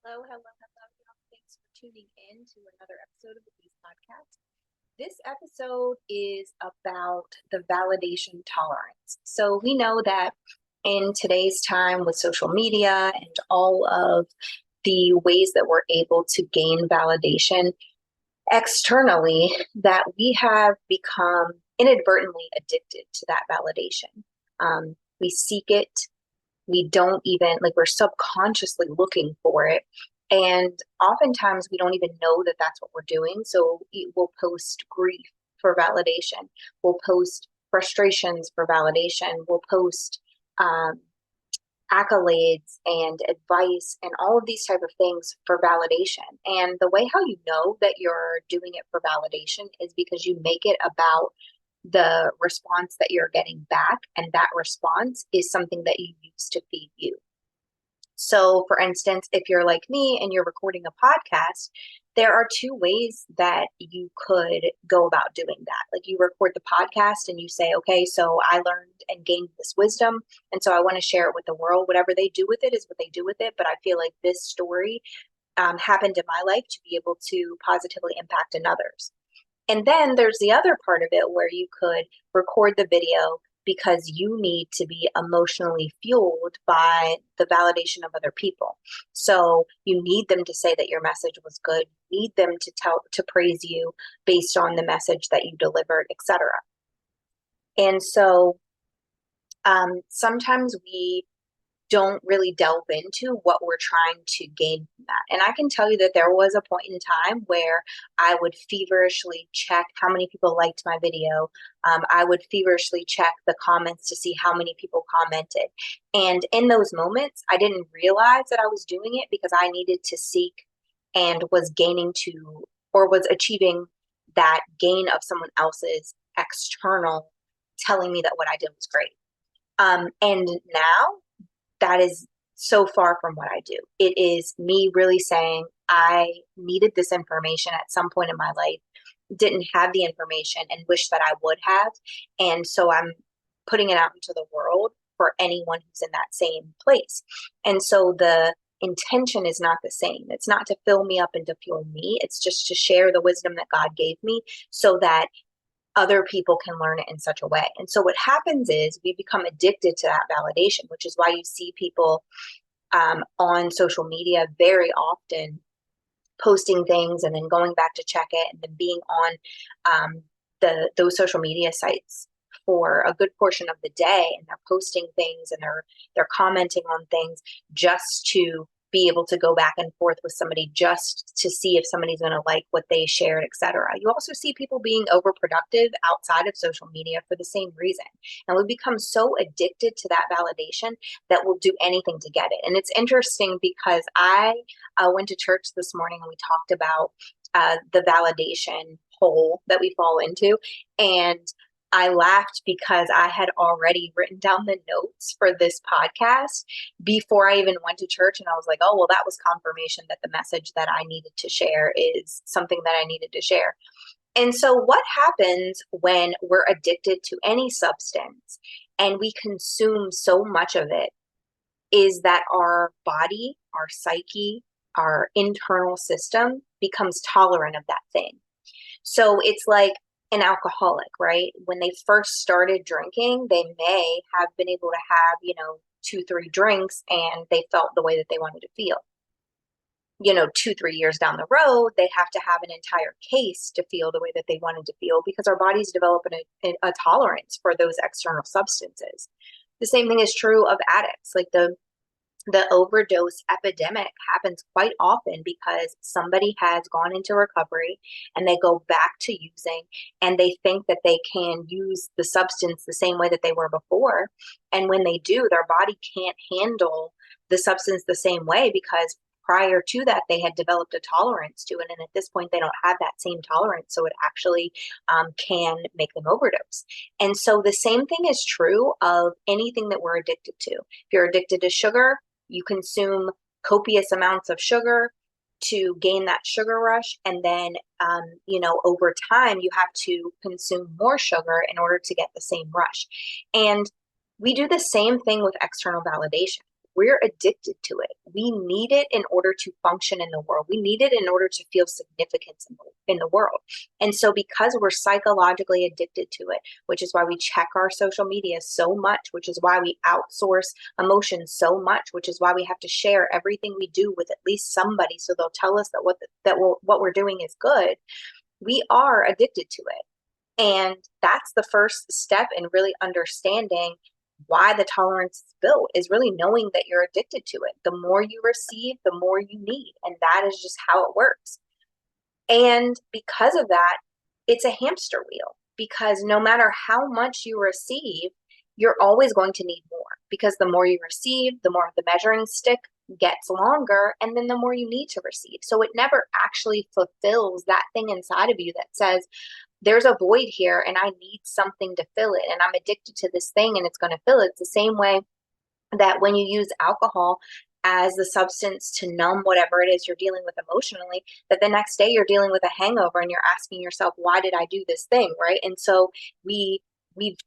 Hello, hello, hello, y'all. Thanks for tuning in to another episode of the Beast Podcast. This episode is about the validation tolerance. So we know that in today's time with social media and all of the ways that we're able to gain validation externally, that we have become inadvertently addicted to that validation. We seek it, we don't even like we're subconsciously looking for it, and oftentimes we don't even know that that's what we're doing. So we'll post grief for validation, we'll post frustrations for validation, we'll post um, accolades and advice and all of these type of things for validation. And the way how you know that you're doing it for validation is because you make it about the response that you're getting back, and that response is something that you use to feed you. So, for instance, if you're like me and you're recording a podcast, there are two ways that you could go about doing that. Like, you record the podcast and you say, okay, so I learned and gained this wisdom. And so I want to share it with the world. Whatever they do with it is what they do with it. But I feel like this story happened in my life to be able to positively impact another's. And then there's the other part of it where you could record the video because you need to be emotionally fueled by the validation of other people. So you need them to say that your message was good, you need them to praise you based on the message that you delivered, etc. And so sometimes we don't really delve into what we're trying to gain from that. And I can tell you that there was a point in time where I would feverishly check how many people liked my video. I would feverishly check the comments to see how many people commented. And in those moments, I didn't realize that I was doing it because I needed to seek and was gaining to, or was achieving that gain of someone else's external telling me that what I did was great. And now that is so far from what I do. It is me really saying, I needed this information at some point in my life, didn't have the information, and wish that I would have. And so I'm putting it out into the world for anyone who's in that same place. And so the intention is not the same. It's not to fill me up and to fuel me. It's just to share the wisdom that God gave me so that other people can learn it in such a way. And so what happens is we become addicted to that validation, which is why you see people on social media very often posting things and then going back to check it, and then being on those social media sites for a good portion of the day, and they're posting things and they're commenting on things just to be able to go back and forth with somebody, just to see if somebody's going to like what they shared, etc. You also see people being overproductive outside of social media for the same reason. And we become so addicted to that validation that we'll do anything to get it. And it's interesting because I went to church this morning and we talked about the validation hole that we fall into. And I laughed because I had already written down the notes for this podcast before I even went to church. And I was like, oh, well, that was confirmation that the message that I needed to share is something that I needed to share. And so, what happens when we're addicted to any substance and we consume so much of it is that our body, our psyche, our internal system becomes tolerant of that thing. So it's like an alcoholic, right? When they first started drinking, they may have been able to have, 2, 3 drinks and they felt the way that they wanted to feel. 2, 3 years down the road, they have to have an entire case to feel the way that they wanted to feel because our bodies develop a tolerance for those external substances. The same thing is true of addicts. Like the overdose epidemic happens quite often because somebody has gone into recovery and they go back to using, and they think that they can use the substance the same way that they were before. And when they do, their body can't handle the substance the same way because prior to that they had developed a tolerance to it, and at this point they don't have that same tolerance, so it actually can make them overdose. And so the same thing is true of anything that we're addicted to. If you're addicted to sugar, you consume copious amounts of sugar to gain that sugar rush. And then, over time, you have to consume more sugar in order to get the same rush. And we do the same thing with external validation. we're addicted to it. We need it in order to function in the world. We need it in order to feel significance in the world. And so because we're psychologically addicted to it, which is why we check our social media so much, which is why we outsource emotions so much, which is why we have to share everything we do with at least somebody so they'll tell us that what we're doing is good. We are addicted to it. And that's the first step in really understanding why the tolerance is built, is really knowing that you're addicted to it. The more you receive, the more you need. And that is just how it works. And because of that, it's a hamster wheel, because no matter how much you receive, you're always going to need more, because the more you receive, the more the measuring stick gets longer, and then the more you need to receive. So it never actually fulfills that thing inside of you that says, there's a void here and I need something to fill it, and I'm addicted to this thing and it's going to fill it. It's the same way that when you use alcohol as the substance to numb whatever it is you're dealing with emotionally, that the next day you're dealing with a hangover and you're asking yourself, why did I do this thing, right? And so we've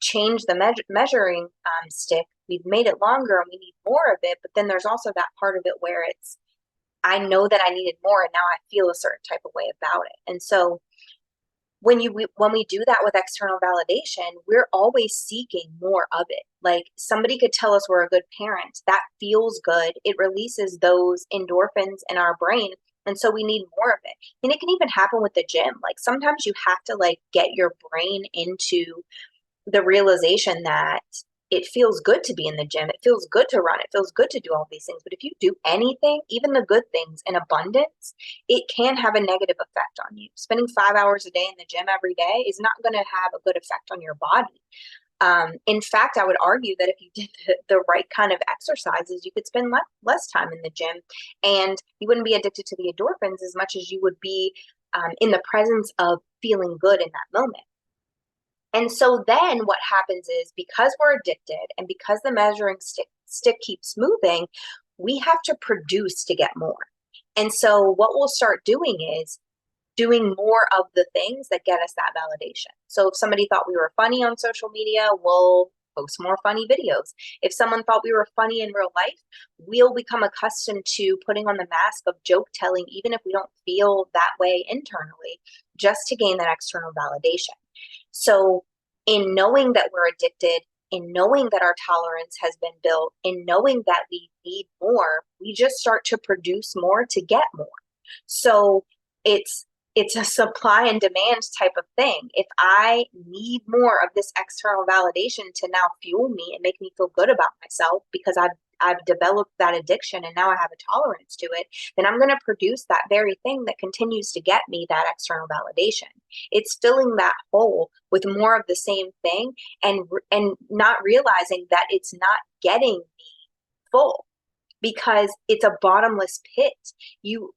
changed the measuring stick. We've made it longer and we need more of it. But then there's also that part of it where it's, I know that I needed more and now I feel a certain type of way about it. And so when we do that with external validation, we're always seeking more of it. Like, somebody could tell us we're a good parent. That feels good. It releases those endorphins in our brain. And so we need more of it. And it can even happen with the gym. Like, sometimes you have to get your brain into the realization that it feels good to be in the gym. It feels good to run. It feels good to do all these things. But if you do anything, even the good things in abundance, it can have a negative effect on you. Spending 5 hours a day in the gym every day is not going to have a good effect on your body. In fact, I would argue that if you did the right kind of exercises, you could spend less time in the gym and you wouldn't be addicted to the endorphins as much as you would be in the presence of feeling good in that moment. And so then what happens is, because we're addicted and because the measuring stick keeps moving, we have to produce to get more. And so what we'll start doing is doing more of the things that get us that validation. So if somebody thought we were funny on social media, we'll post more funny videos. If someone thought we were funny in real life, we'll become accustomed to putting on the mask of joke telling, even if we don't feel that way internally, just to gain that external validation. So in knowing that we're addicted, in knowing that our tolerance has been built, in knowing that we need more, we just start to produce more to get more. So it's a supply and demand type of thing. If I need more of this external validation to now fuel me and make me feel good about myself because I've developed that addiction and now I have a tolerance to it, then I'm going to produce that very thing that continues to get me that external validation. It's filling that hole with more of the same thing and not realizing that it's not getting me full, because it's a bottomless pit.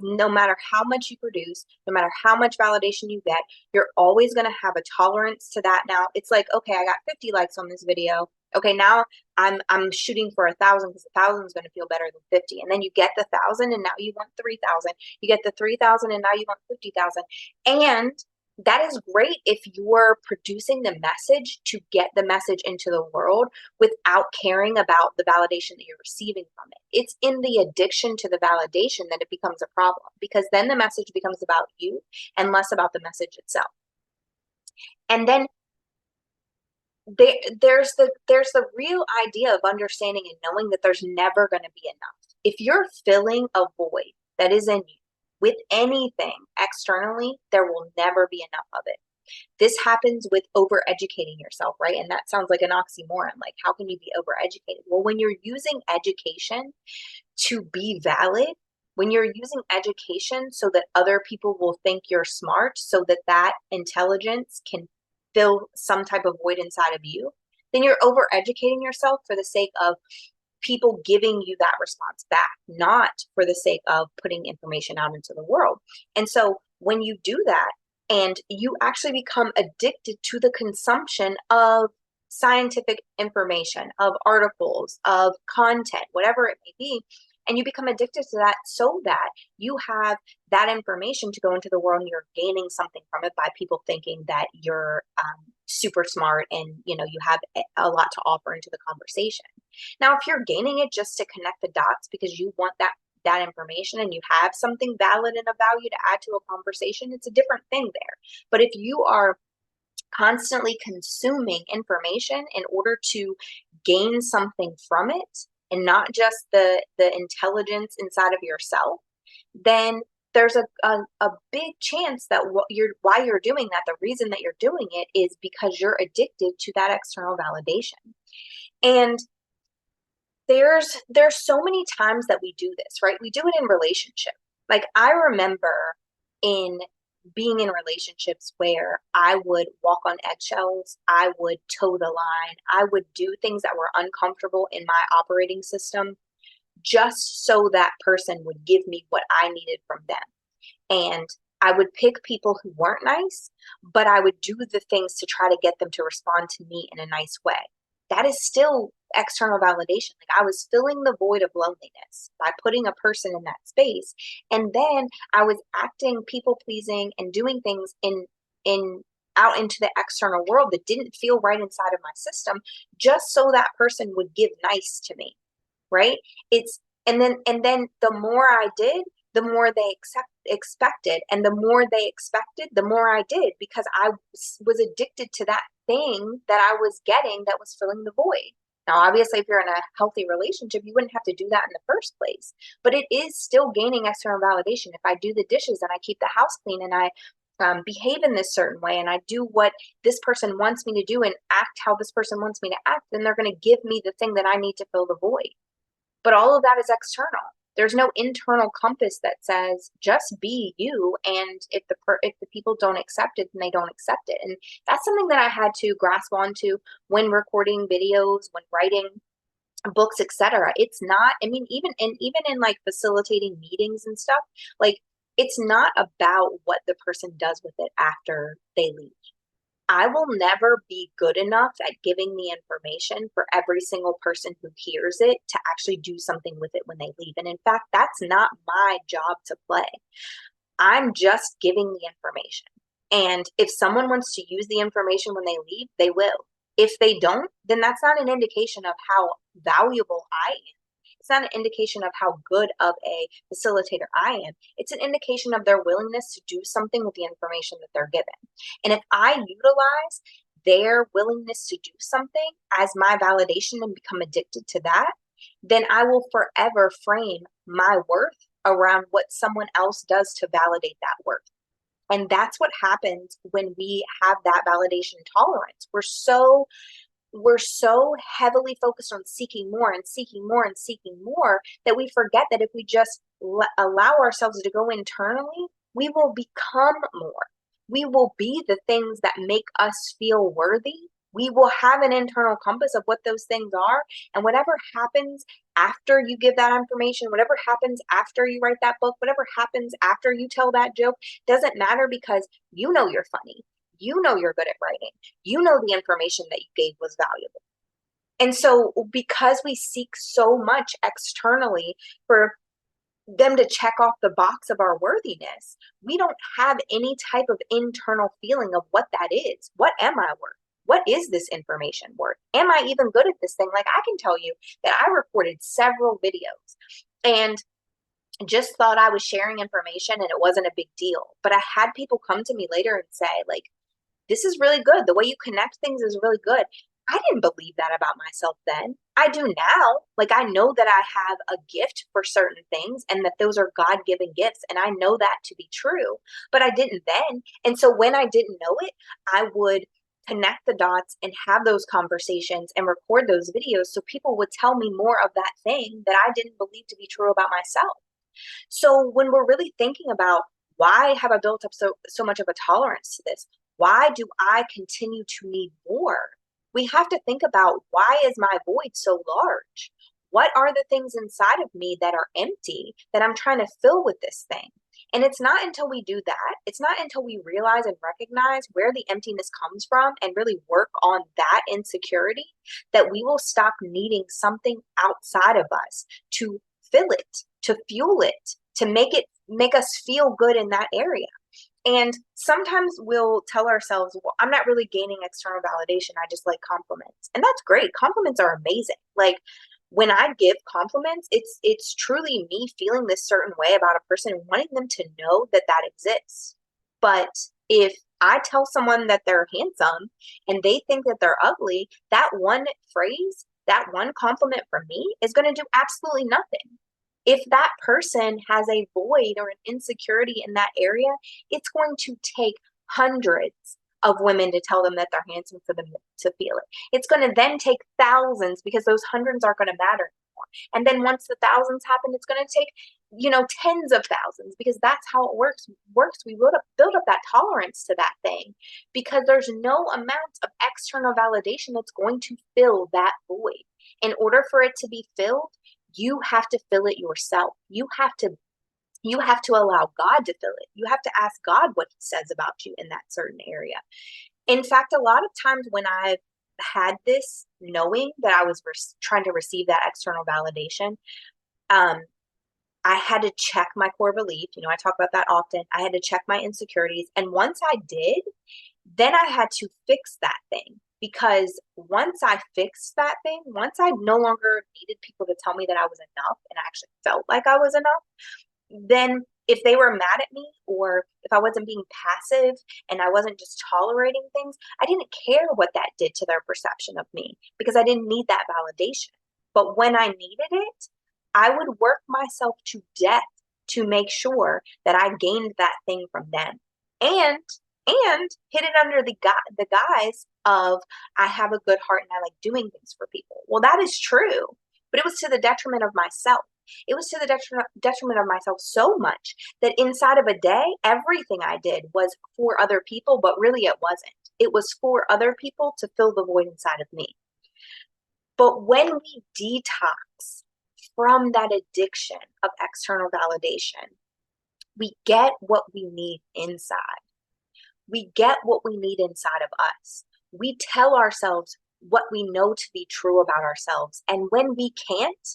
No matter how much you produce, no matter how much validation you get, you're always going to have a tolerance to that. Now it's like, okay, I got 50 likes on this video. Okay, now I'm shooting for 1,000 because 1,000 is going to feel better than 50. And then you get the 1,000 and now you want 3,000. You get the 3,000 and now you want 50,000. And that is great if you're producing the message to get the message into the world without caring about the validation that you're receiving from it. It's in the addiction to the validation that it becomes a problem, because then the message becomes about you and less about the message itself. And then there's the real idea of understanding and knowing that there's never going to be enough. If you're filling a void that is in you with anything externally, there will never be enough of it. This happens with overeducating yourself, right? And that sounds like an oxymoron. Like, how can you be overeducated? Well, when you're using education to be valid, when you're using education so that other people will think you're smart, so that that intelligence can fill some type of void inside of you, then you're overeducating yourself for the sake of people giving you that response back, not for the sake of putting information out into the world. And so when you do that and you actually become addicted to the consumption of scientific information, of articles, of content, whatever it may be, And you become addicted to that so that you have that information to go into the world and you're gaining something from it by people thinking that you're super smart and you have a lot to offer into the conversation. Now, if you're gaining it just to connect the dots because you want that information and you have something valid and of value to add to a conversation, it's a different thing there. But if you are constantly consuming information in order to gain something from it and not just the intelligence inside of yourself, then there's a big chance that why you're doing that, the reason that you're doing it is because you're addicted to that external validation. And there's so many times that we do this, right? We do it in relationship. Like I remember in being in relationships where I would walk on eggshells, I would toe the line, I would do things that were uncomfortable in my operating system just so that person would give me what I needed from them. And I would pick people who weren't nice, but I would do the things to try to get them to respond to me in a nice way. That is still external validation. Like I was filling the void of loneliness by putting a person in that space. And then I was acting people pleasing and doing things in out into the external world that didn't feel right inside of my system just so that person would give nice to me. Right? And then the more I did, the more they expected, and the more they expected, the more I did, because I was addicted to that thing that I was getting that was filling the void. Now, obviously, if you're in a healthy relationship, you wouldn't have to do that in the first place, but it is still gaining external validation. If I do the dishes and I keep the house clean and I behave in this certain way and I do what this person wants me to do and act how this person wants me to act, then they're going to give me the thing that I need to fill the void. But all of that is external. There's no internal compass that says just be you, and if the people don't accept it, then they don't accept it. And that's something that I had to grasp onto when recording videos, when writing books, etc. It's not, I mean, even in like facilitating meetings and stuff, like it's not about what the person does with it after they leave. I will never be good enough at giving the information for every single person who hears it to actually do something with it when they leave. And in fact, that's not my job to play. I'm just giving the information. And if someone wants to use the information when they leave, they will. If they don't, then that's not an indication of how valuable I am. It's not an indication of how good of a facilitator I am. It's an indication of their willingness to do something with the information that they're given. And if I utilize their willingness to do something as my validation and become addicted to that, then I will forever frame my worth around what someone else does to validate that worth. And that's what happens when we have that validation tolerance. We're so heavily focused on seeking more and seeking more and seeking more that we forget that if we just allow ourselves to go internally, we will become more. We will be the things that make us feel worthy. We will have an internal compass of what those things are. And whatever happens after you give that information, whatever happens after you write that book, whatever happens after you tell that joke, doesn't matter because you know you're funny. You know you're good at writing. You know the information that you gave was valuable. And so because we seek so much externally for them to check off the box of our worthiness, we don't have any type of internal feeling of what that is. What am I worth? What is this information worth? Am I even good at this thing? Like I can tell you that I recorded several videos and just thought I was sharing information and it wasn't a big deal. But I had people come to me later and say, like, this is really good. The way you connect things is really good. I didn't believe that about myself then. I do now. Like, I know that I have a gift for certain things and that those are God-given gifts. And I know that to be true, but I didn't then. And so when I didn't know it, I would connect the dots and have those conversations and record those videos so people would tell me more of that thing that I didn't believe to be true about myself. So when we're really thinking about why have I built up so much of a tolerance to this? Why do I continue to need more? We have to think about, why is my void so large? What are the things inside of me that are empty that I'm trying to fill with this thing? And it's not until we do that, it's not until we realize and recognize where the emptiness comes from and really work on that insecurity, that we will stop needing something outside of us to fill it, to fuel it, to make us feel good in that area. And sometimes we'll tell ourselves, well, I'm not really gaining external validation. I just like compliments. And that's great. Compliments are amazing. Like when I give compliments, it's truly me feeling this certain way about a person and wanting them to know that that exists. But if I tell someone that they're handsome and they think that they're ugly, that one phrase, that one compliment from me is going to do absolutely nothing. If that person has a void or an insecurity in that area, it's going to take hundreds of women to tell them that they're handsome for them to feel it. It's going to then take thousands because those hundreds aren't going to matter anymore. And then once the thousands happen, it's going to take, tens of thousands because that's how it works. We build up that tolerance to that thing because there's no amount of external validation that's going to fill that void. In order for it to be filled, you have to fill it yourself. You have to allow God to fill it. You have to ask God what he says about you in that certain area. In fact, a lot of times when I've had this knowing that I was trying to receive that external validation, I had to check my core belief. I talk about that often. I had to check my insecurities. And once I did, then I had to fix that thing. Because once I fixed that thing, once I no longer needed people to tell me that I was enough and I actually felt like I was enough, then if they were mad at me or if I wasn't being passive and I wasn't just tolerating things, I didn't care what that did to their perception of me because I didn't need that validation. But when I needed it, I would work myself to death to make sure that I gained that thing from them. And hid it under the guise of I have a good heart and I like doing things for people. Well, that is true, but it was to the detriment of myself. It was to the detriment of myself so much that inside of a day, everything I did was for other people, but really it wasn't. It was for other people to fill the void inside of me. But when we detox from that addiction of external validation, we get what we need inside. We get what we need inside of us. We tell ourselves what we know to be true about ourselves. And when we can't,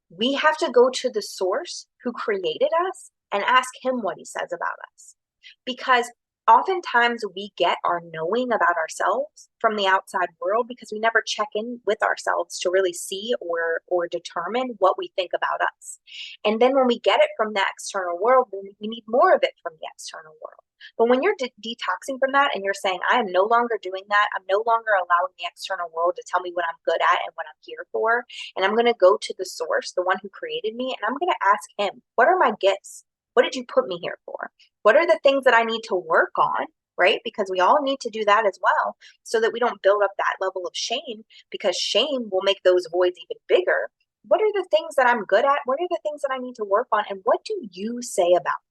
we have to go to the source who created us and ask him what he says about us. Because oftentimes we get our knowing about ourselves from the outside world because we never check in with ourselves to really see or determine what we think about us. And then when we get it from the external world, we need more of it from the external world. But when you're detoxing from that and you're saying, I am no longer doing that, I'm no longer allowing the external world to tell me what I'm good at and what I'm here for, and I'm going to go to the source, the one who created me, and I'm going to ask him, what are my gifts? What did you put me here for? What are the things that I need to work on, right? Because we all need to do that as well so that we don't build up that level of shame because shame will make those voids even bigger. What are the things that I'm good at? What are the things that I need to work on? And what do you say about it?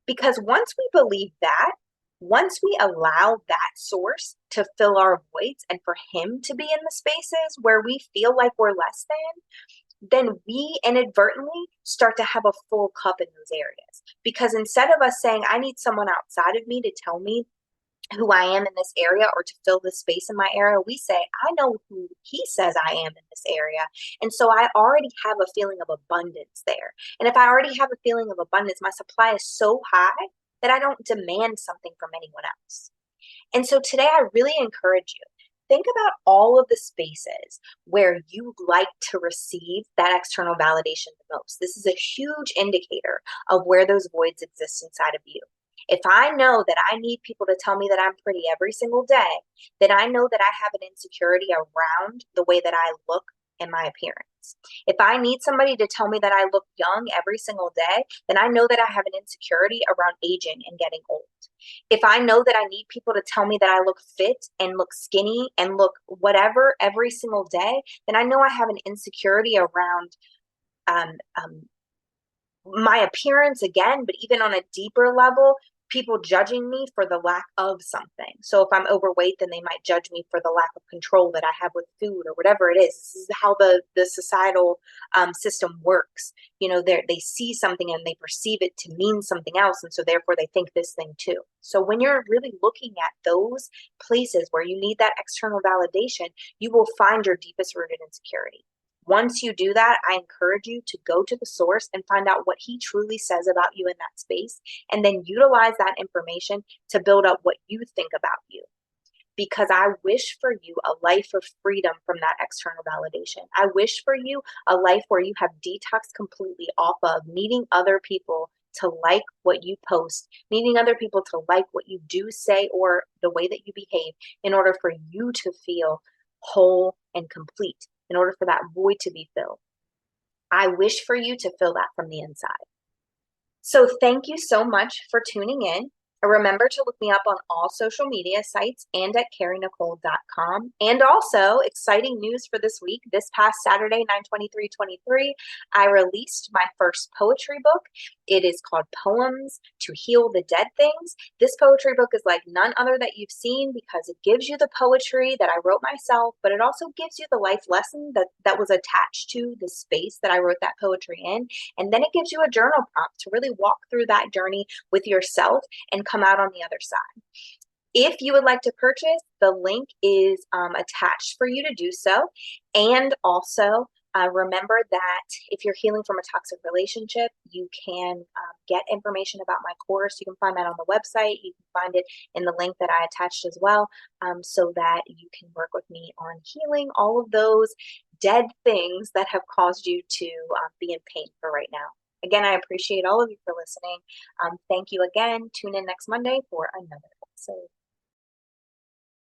Because once we believe that, once we allow that source to fill our voids and for him to be in the spaces where we feel like we're less than, then we inadvertently start to have a full cup in those areas. Because instead of us saying, I need someone outside of me to tell me who I am in this area or to fill this space in my area, we say, I know who he says I am in this area. And so I already have a feeling of abundance there. And if I already have a feeling of abundance, my supply is so high that I don't demand something from anyone else. And so today I really encourage you, think about all of the spaces where you like to receive that external validation the most. This is a huge indicator of where those voids exist inside of you. If I know that I need people to tell me that I'm pretty every single day, then I know that I have an insecurity around the way that I look and my appearance. If I need somebody to tell me that I look young every single day, then I know that I have an insecurity around aging and getting old. If I know that I need people to tell me that I look fit and look skinny and look whatever every single day, then I know I have an insecurity around my appearance again, but even on a deeper level, people judging me for the lack of something. So if I'm overweight, then they might judge me for the lack of control that I have with food or whatever it is. This is how the societal system works. They see something and they perceive it to mean something else. And so therefore they think this thing too. So when you're really looking at those places where you need that external validation, you will find your deepest rooted insecurity. Once you do that, I encourage you to go to the source and find out what he truly says about you in that space, and then utilize that information to build up what you think about you. Because I wish for you a life of freedom from that external validation. I wish for you a life where you have detoxed completely off of needing other people to like what you post, needing other people to like what you do say or the way that you behave in order for you to feel whole and complete, in order for that void to be filled. I wish for you to fill that from the inside. So thank you so much for tuning in. Remember to look me up on all social media sites and at carrienicole.com. And also, exciting news for this week. This past Saturday, 9/23/23, I released my first poetry book. It is called Poems to Heal the Dead Things. This poetry book is like none other that you've seen because it gives you the poetry that I wrote myself, but it also gives you the life lesson that was attached to the space that I wrote that poetry in. And then it gives you a journal prompt to really walk through that journey with yourself and come out on the other side. If you would like to purchase, the link is attached for you to do so. And also, remember that if you're healing from a toxic relationship, you can get information about my course. You can find that on the website. You can find it in the link that I attached as well, so that you can work with me on healing all of those dead things that have caused you to be in pain for right now. Again, I appreciate all of you for listening. Thank you again. Tune in next Monday for another episode.